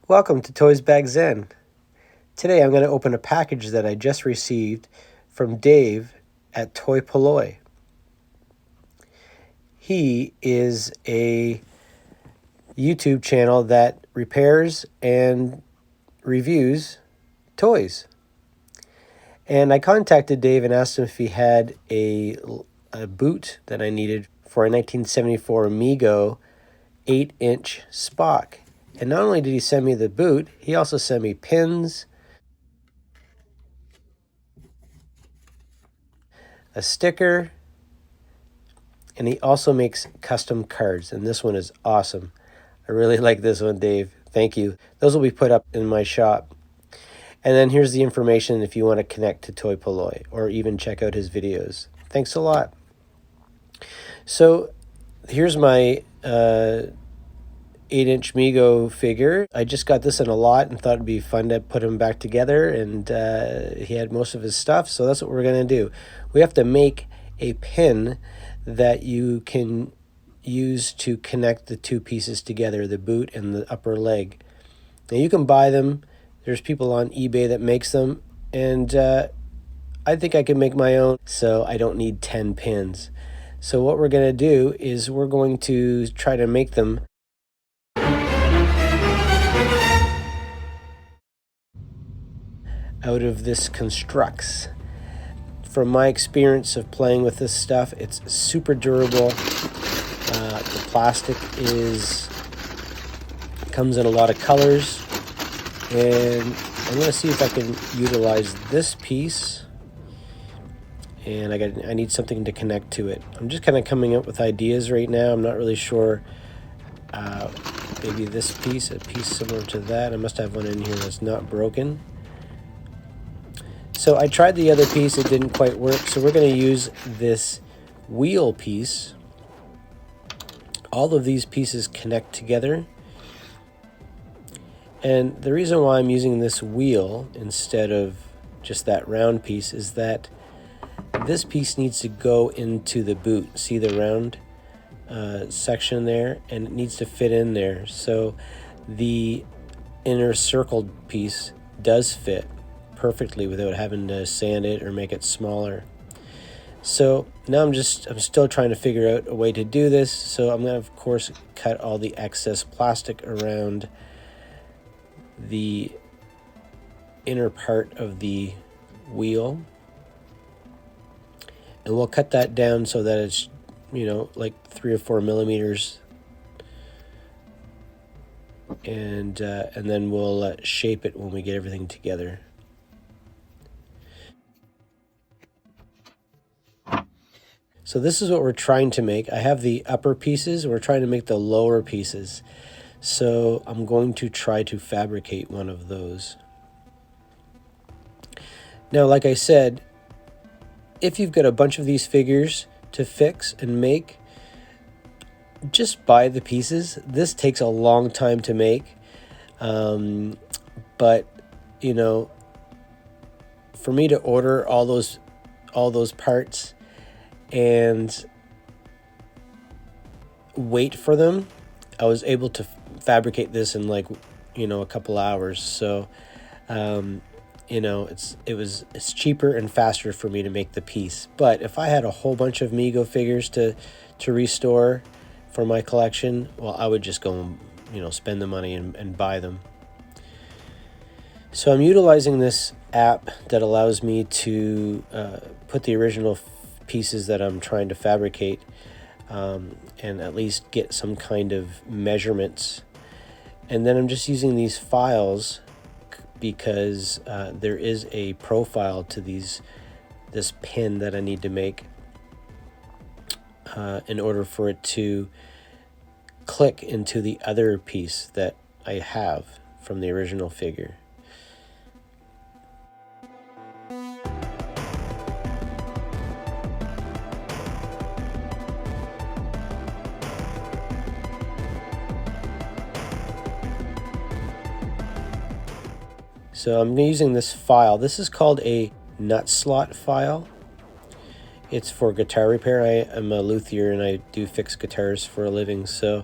Welcome to Toysbackzen. Today I'm going to open a package that I just received from Dave at Toy Polloi. He is a YouTube channel that repairs and reviews toys. And I contacted Dave and asked him if he had a boot that I needed for a 1974 Mego 8-inch Spock. And not only did he send me the boot, he also sent me pins, a sticker, and he also makes custom cards. And this one is awesome. I really like this one, Dave. Thank you. Those will be put up in my shop. And then here's the information if you want to connect to Toy Polloi or even check out his videos. Thanks a lot. So here's my 8-inch Mego figure. I just got this in a lot and thought it'd be fun to put him back together, and he had most of his stuff, so that's what we're going to do. We have to make a pin that you can use to connect the two pieces together, the boot and the upper leg. Now you can buy them. There's people on eBay that makes them, and I think I can make my own, so I don't need 10 pins. So what we're going to do is we're going to try to make them out of this Constructs. From my experience of playing with this stuff, it's super durable. The plastic comes in a lot of colors, and I'm going to see if I can utilize this piece. And I need something to connect to it. I'm just kind of coming up with ideas right now. I'm not really sure. Maybe this piece, a piece similar to that. I must have one in here that's not broken. So I tried the other piece, it didn't quite work, so we're going to use this wheel piece. All of these pieces connect together. And the reason why I'm using this wheel instead of just that round piece is that this piece needs to go into the boot. See the round section there? And it needs to fit in there. So the inner circled piece does fit perfectly without having to sand it or make it smaller. So now I'm still trying to figure out a way to do this. So I'm going to, of course, cut all the excess plastic around the inner part of the wheel. And we'll cut that down so that it's, like 3 or 4 millimeters. And then we'll shape it when we get everything together. So this is what we're trying to make. I have the upper pieces. We're trying to make the lower pieces. So I'm going to try to fabricate one of those. Now, like I said, if you've got a bunch of these figures to fix and make, just buy the pieces. This takes a long time to make. But, for me to order all those parts and wait for them, I was able to fabricate this in a couple hours. So it's cheaper and faster for me to make the piece. But if I had a whole bunch of Mego figures to restore for my collection, well, I would just go and spend the money and buy them. So I'm utilizing this app that allows me to put the original pieces that I'm trying to fabricate and at least get some kind of measurements. And then I'm just using these files because there is a profile to this pin that I need to make in order for it to click into the other piece that I have from the original figure. So I'm using this file. This is called a nut slot file. It's for guitar repair. I am a luthier and I do fix guitars for a living. So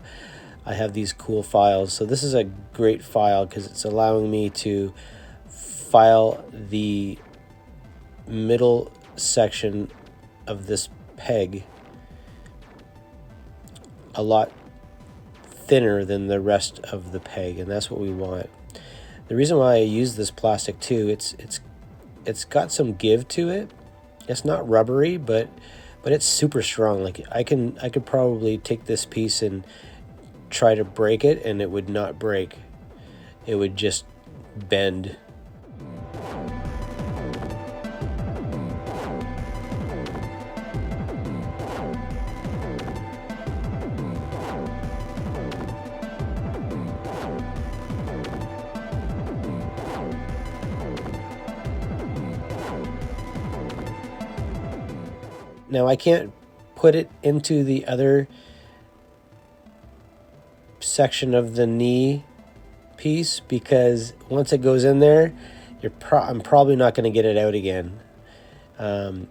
I have these cool files. So this is a great file because it's allowing me to file the middle section of this peg a lot thinner than the rest of the peg, and that's what we want. The reason why I use this plastic too, it's got some give to it. It's not rubbery, but it's super strong. Like I could probably take this piece and try to break it, and it would not break. It would just bend. Now I can't put it into the other section of the knee piece because once it goes in there, I'm probably not going to get it out again. And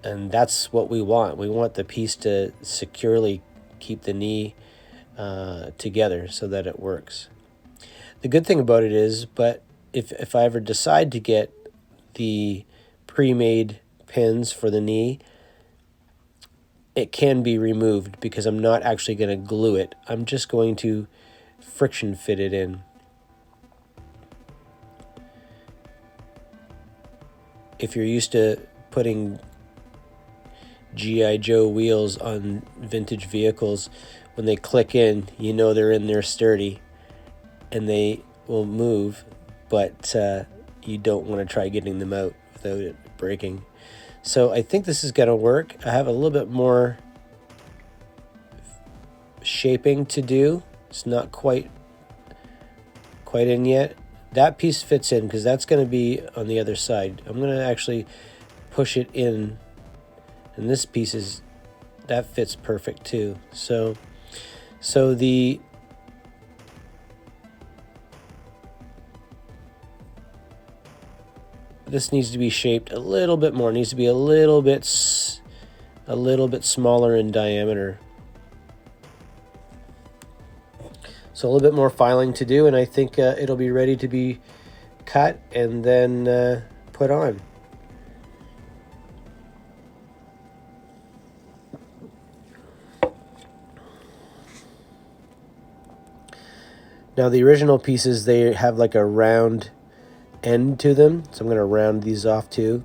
that's what we want. We want the piece to securely keep the knee together so that it works. The good thing about it is, but if I ever decide to get the pre-made pins for the knee, it can be removed because I'm not actually going to glue it. I'm just going to friction fit it in. If you're used to putting G.I. Joe wheels on vintage vehicles, when they click in, you know they're in there sturdy and they will move, but you don't want to try getting them out without it breaking. So I think this is going to work. I have a little bit more shaping to do. It's not quite in yet. That piece fits in because that's going to be on the other side. I'm going to actually push it in, and this piece that fits perfect too. So this needs to be shaped a little bit more. It needs to be a little bit smaller in diameter. So a little bit more filing to do, and I think it'll be ready to be cut and then put on. Now the original pieces, they have like a round end to them, so I'm going to round these off too.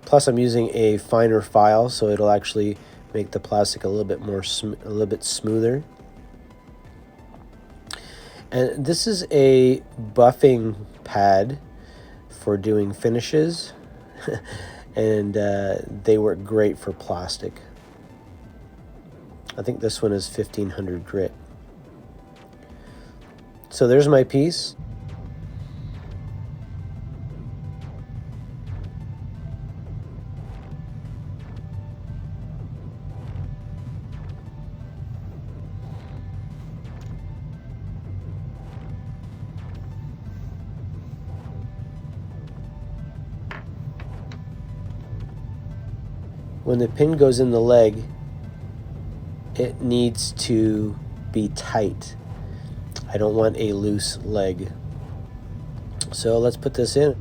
Plus I'm using a finer file, so it'll actually make the plastic a little bit smoother. And this is a buffing pad for doing finishes, and they work great for plastic. I think this one is 1500 grit. So there's my piece. When the pin goes in the leg, it needs to be tight. I don't want a loose leg. So let's put this in.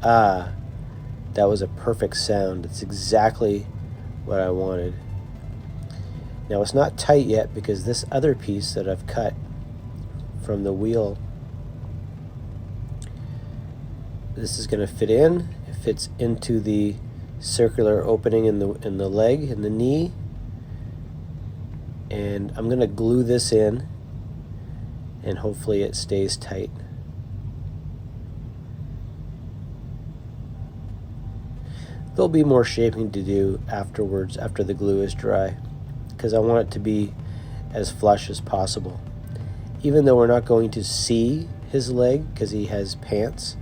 Ah, that was a perfect sound. It's exactly what I wanted. Now it's not tight yet because this other piece that I've cut from the wheel, this is going to fit in. It fits into the circular opening in the leg, in the knee. And I'm going to glue this in, and hopefully it stays tight. There'll be more shaping to do afterwards, after the glue is dry, because I want it to be as flush as possible. Even though we're not going to see his leg because he has pants,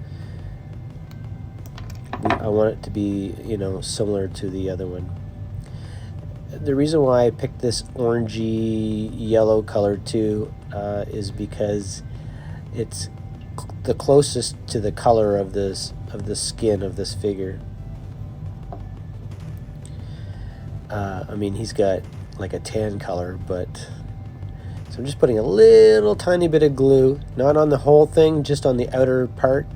I want it to be, similar to the other one. the reason why I picked this orangey yellow color too is because it's the closest to the color of the skin of this figure. I mean, he's got like a tan color, but so I'm just putting a little tiny bit of glue, not on the whole thing, just on the outer part,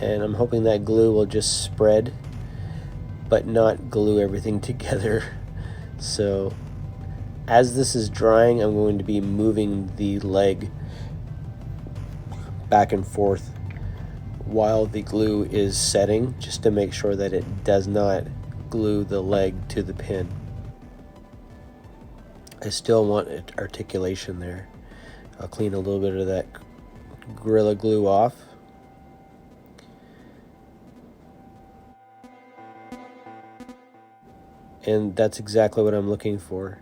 and I'm hoping that glue will just spread but not glue everything together. So as this is drying, I'm going to be moving the leg back and forth while the glue is setting, just to make sure that it does not glue the leg to the pin. I still want articulation there. I'll clean a little bit of that Gorilla Glue off. And that's exactly what I'm looking for.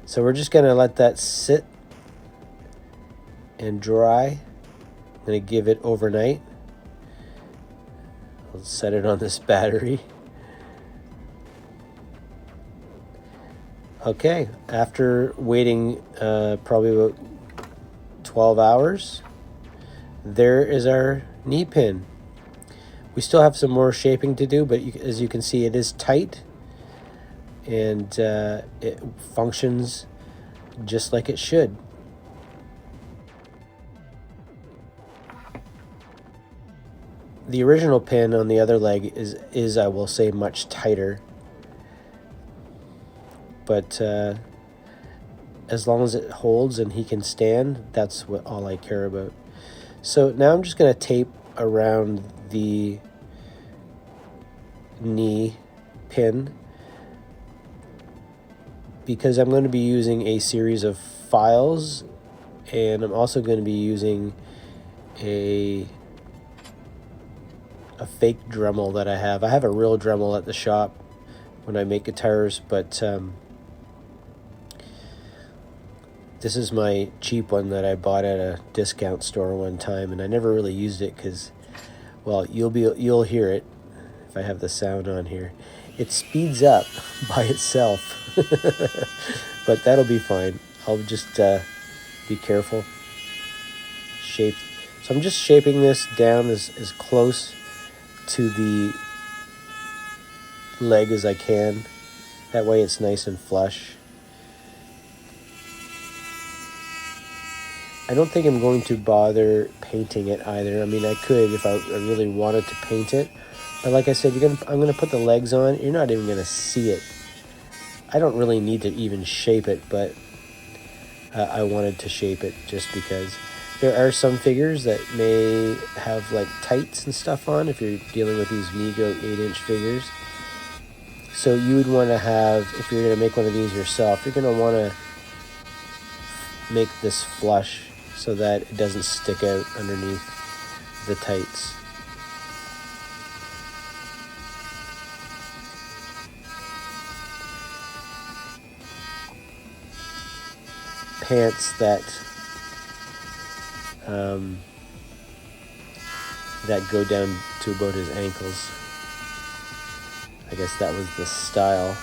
So we're just gonna let that sit and dry. I'm gonna give it overnight. I'll set it on this battery. Okay, after waiting probably about 12 hours, there is our knee pin. We still have some more shaping to do, but as you can see, it is tight, and it functions just like it should. The original pin on the other leg is I will say, much tighter, but as long as it holds and he can stand, that's all I care about. So now I'm just going to tape around the knee pin, because I'm going to be using a series of files, and I'm also going to be using a fake Dremel that I have. I have a real Dremel at the shop when I make guitars, but this is my cheap one that I bought at a discount store one time, and I never really used it because, well, you'll hear it if I have the sound on here. It speeds up by itself, but that'll be fine. I'll just be careful. So I'm just shaping this down as close to the leg as I can. That way it's nice and flush. I don't think I'm going to bother painting it either. I mean, I could if I really wanted to paint it. But like I said, I'm going to put the legs on. You're not even going to see it. I don't really need to even shape it, but I wanted to shape it just because. There are some figures that may have like tights and stuff on if you're dealing with these Mego 8-inch figures. So you would want to have, if you're going to make one of these yourself, you're going to want to make this flush so that it doesn't stick out underneath the tights. Pants that go down to about his ankles. I guess that was the style.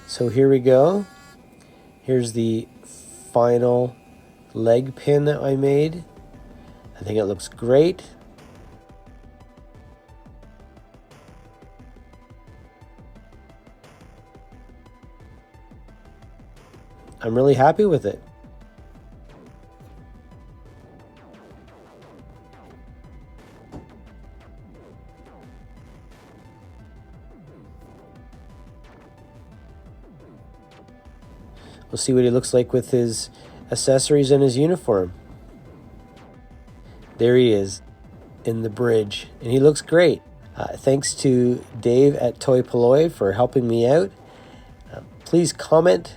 So here we go. Here's the final leg pin that I made. I think it looks great. I'm really happy with it. We'll see what he looks like with his accessories and his uniform. There he is in the bridge, and he looks great. Thanks to Dave at Toy Polloi for helping me out. Please comment,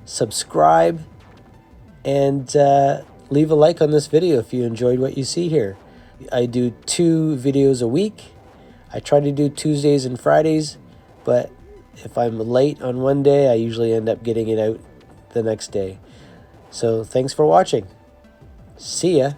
subscribe, and leave a like on this video if you enjoyed what you see here. I do 2 videos a week. I try to do Tuesdays and Fridays, but if I'm late on one day, I usually end up getting it out the next day. So thanks for watching. See ya.